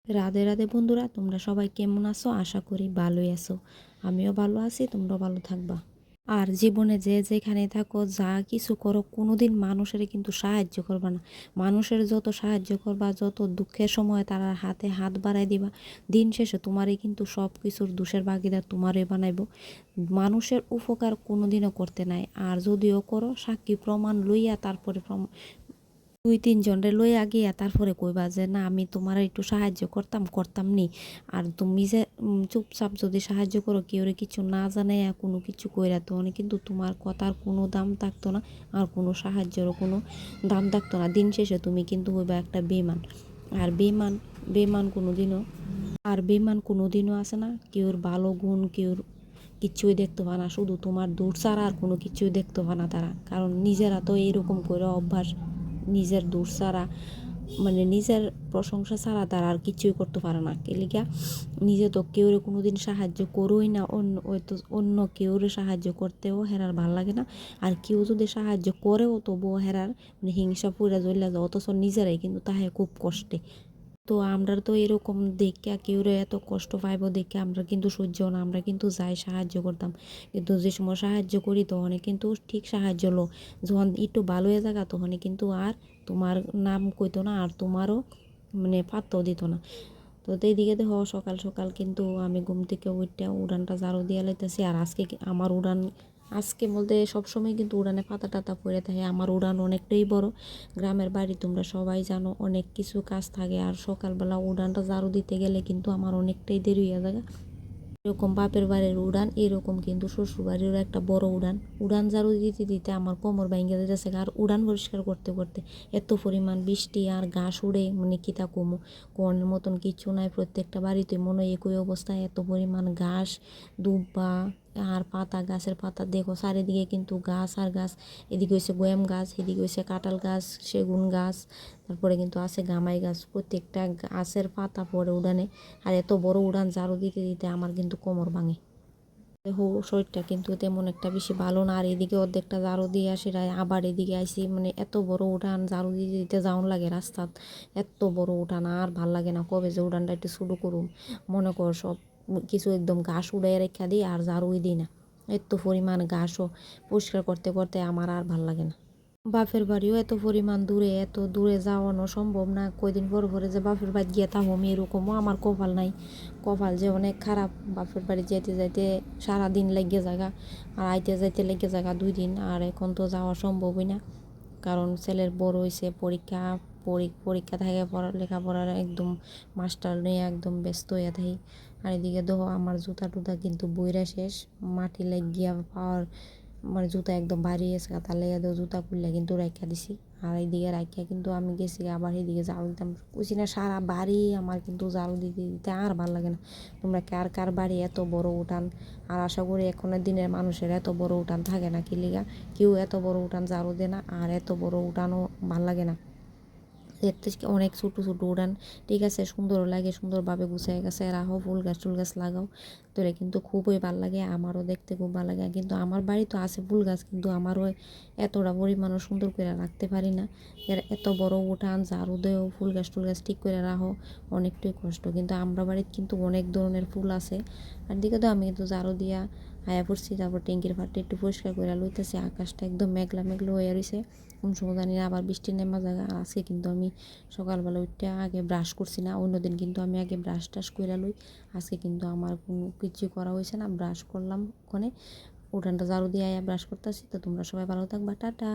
রাধে রাধে বন্ধুরা, তোমরা সবাই কেমন আছো? আশা করি ভালোই আছো। আমিও ভালো আছি, তোমরাও ভালো থাকবা। আর জীবনে যে যেখানে থাকো, যা কিছু করো, কোনোদিন মানুষের কিন্তু সাহায্য করবা না। মানুষের যত সাহায্য করবা, যত দুঃখের সময় তারা হাতে হাত বাড়াই দিবা, দিন শেষে তোমারই কিন্তু সব কিছুর দোষের ভাগিদার তোমারই বানাইব। মানুষের উপকার কোনোদিনও করতে নাই, আর যদিও করো সাক্ষী প্রমাণ লইয়া তারপরে দুই তিনজনরে লইয়া গিয়া তারপরে কইবা যে না, আমি তোমার একটু সাহায্য করতাম করতাম নি। আর তুমি যে চুপচাপ যদি সাহায্য করো, কেউরে কিছু না জানাই কোনো কিছু কইরা, তো কিন্তু তোমার কথার কোনো দাম থাকতো না, আর কোনো সাহায্যেরও কোনো দাম থাকতো না। দিন শেষে তুমি কিন্তু হইবা একটা বেমান। আর বেমান বেমান কোনোদিনও আসে না কেউর ভালো গুণ, কেউর কিচ্ছুই দেখতে পায় না, শুধু তোমার দূর ছাড়া আর কোনো কিছুই দেখতে পায় না তারা। কারণ নিজেরা তো এরকম করে অভ্যাস, নিজের দোষ ছাড়া, মানে নিজের প্রশংসা ছাড়া তারা আর কিছুই করতে পারে না। কেলিকা নিজে তো কেউরে কোনোদিন সাহায্য করোই না, অন্য কেউরে সাহায্য করতেও হেরার ভাল লাগে না। আর কেউ যদি সাহায্য করেও তবুও হেরার মানে হিংসা পুরা জ্বলে যায়, অথচ নিজেরাই কিন্তু তাহে খুব কষ্টে। তো আমরা তো এরকম দেখে কেউরে এত কষ্ট পাইব দেখে আমরা কিন্তু সহ্য না, আমরা কিন্তু যাই সাহায্য করতাম। কিন্তু যে সময় সাহায্য করি তখন কিন্তু ঠিক সাহায্য লো, যখন একটু ভালো হয়ে থাকা তখন কিন্তু আর তোমার নাম কইতো না, আর তোমারও মানে পাত্তাও দিত না। তো এইদিকে দেখো সকাল সকাল কিন্তু আমি ঘুম থেকে উঠতে উড়ানটা ঝাড়ু দিয়ে লাইতেছি। আর আজকে আমার উড়ান, আজকে বলতে সবসময় কিন্তু উড়ানে পাতা টাতা পড়ে থাকে। আমার উড়ান অনেকটাই বড়, গ্রামের বাড়ি তোমরা সবাই জানো, অনেক কিছু কাজ থাকে। আর সকালবেলা উড়ানটা ঝাড়ু দিতে গেলে কিন্তু আমার অনেকটাই দেরি হয়ে যায়। এরকম বাপের বাড়ির উড়ান, এরকম কিন্তু শ্বশুর বাড়িরও একটা বড় উড়ান। উড়ান ঝাড়ু দিতে দিতে আমার কোমর ভেঙে যেতেছে। আর উড়ান পরিষ্কার করতে করতে এত পরিমাণ বৃষ্টি আর ঘাস উড়ে, মানে কিতা কমু, কোনের মতন কিছু নাই। প্রত্যেকটা বাড়িতে মনে হয় একই অবস্থায়, এত পরিমাণ ঘাস, দুব্বা আর পাতা, গাছের পাতা দেখো চারিদিকে কিন্তু গাছ আর গাছ। এদিকে হয়েছে গোয়াম গাছ, এদিকে হয়েছে কাঁঠাল গাছ, সেগুন গাছ, তারপরে কিন্তু আছে গামাই গাছ। প্রত্যেকটা গাছের পাতা পড়ে উড়ানে। আর এত বড় উড়ান ঝাড়ু দিতে দিতে আমার কিন্তু কোমর ভাঙে। দেখো শরীরটা কিন্তু তেমন একটা বেশি ভালো না। আর এদিকে অর্ধেকটা ঝাড়ু দিয়ে আসি, আবার এদিকে আইসি, মানে এত বড় উঠান ঝাড়ু দিতে দিতে যাওন লাগে রাস্তাত। এত বড় উঠান আর ভাল লাগে না। কবে যে উঠানটা একটু শুরু করুম, মনে কর সব কিছু একদম ঘাস উড়াই রেখা দিই আর ঝাড়ুই দিই না। এত পরিমাণ ঘাসও পরিষ্কার করতে করতে আমার আর ভাল লাগে না। বাপের বাড়িও এত পরিমাণ দূরে, এত দূরে যাওয়ানো সম্ভব না। কয়দিন পর পরে যে বাপের বাড়ি গিয়ে থাকবো এরকমও আমার কপাল নাই। কপাল যে অনেক খারাপ, বাপের বাড়ি যেতে যাইতে সারাদিন লেগে জায়গা, আর আইতে যাইতে লেগে জায়গা 2 দিন। আর এখন তো যাওয়া সম্ভবই না, কারণ ছেলের বড় হয়েছে, পরীক্ষা পরীক্ষা থাকে, লেখাপড়ার একদম মাস্টার নিয়ে একদম ব্যস্ত হয়ে থাকি। আর এদিকে দেখো আমার জুতা টুতা কিন্তু বইরা শেষ, মাটি লাগিয়া পাওয়ার, মানে জুতা একদম ভারী গেছে, তার লেগে জুতা খুললে কিন্তু রাখা দিছি। আর এইদিকে রাখিয়া কিন্তু আমি গেছি আবার এইদিকে ঝাড়ু দিতাম। বুঝি না সারা বাড়ি আমার কিন্তু ঝাড়ু দিতে দিতে আর ভালো লাগে না। তোমরা কার কার বাড়ি এত বড় উঠান? আর আশা করি এখনের দিনের মানুষের এত বড় উঠান থাকে না, কি লিগা কেউ এত বড় উঠান ঝাড়ু দেয় না। আর এত বড় উঠানও ভাল লাগে না, এর থেকে অনেক ছোটো ছোটো উড়ান ঠিক আছে, সুন্দর লাগে, সুন্দরভাবে গুছাই গেছে রাখো, ফুল গাছ টুল গাছ লাগাও, তোরে কিন্তু খুবই ভালো লাগে, আমারও দেখতে খুব ভালো লাগে। কিন্তু আমার বাড়ি তো আছে ফুল গাছ, কিন্তু আমারও এতটা পরিমাণও সুন্দর করে রাখতে পারি না। এর এত বড় উঠান ঝাড়ু দেও, ফুল গাছ টুল গাছ ঠিক করে রাখো, অনেকটাই কষ্ট। কিন্তু আমরা বাড়িতে কিন্তু অনেক ধরনের ফুল আছে। আর দিকে তো আমি কিন্তু ঝাড়ু দিয়া আয়া পড়ছি, তারপর ট্যাঙ্কির ফাটে একটু পরিষ্কার করে লইতেছি। আকাশটা একদম মেঘলা মেঘলা হয়ে রয়েছে, কোন সময় জানি না আবার বৃষ্টি নেমা জায়গা। আর আজকে কিন্তু আমি সকালবেলা উঠতে আগে ব্রাশ করছি না, অন্যদিন কিন্তু আমি আগে ব্রাশ টাশ করে লই। আজকে কিন্তু আমার কোনো কিছু করা হয়েছে না, ব্রাশ করলাম ওখানে, উঠানটা ঝাড়ু দিয়ে আয়া ব্রাশ করতেছি। তো তোমরা সবাই ভালো থাকবা, টাটা।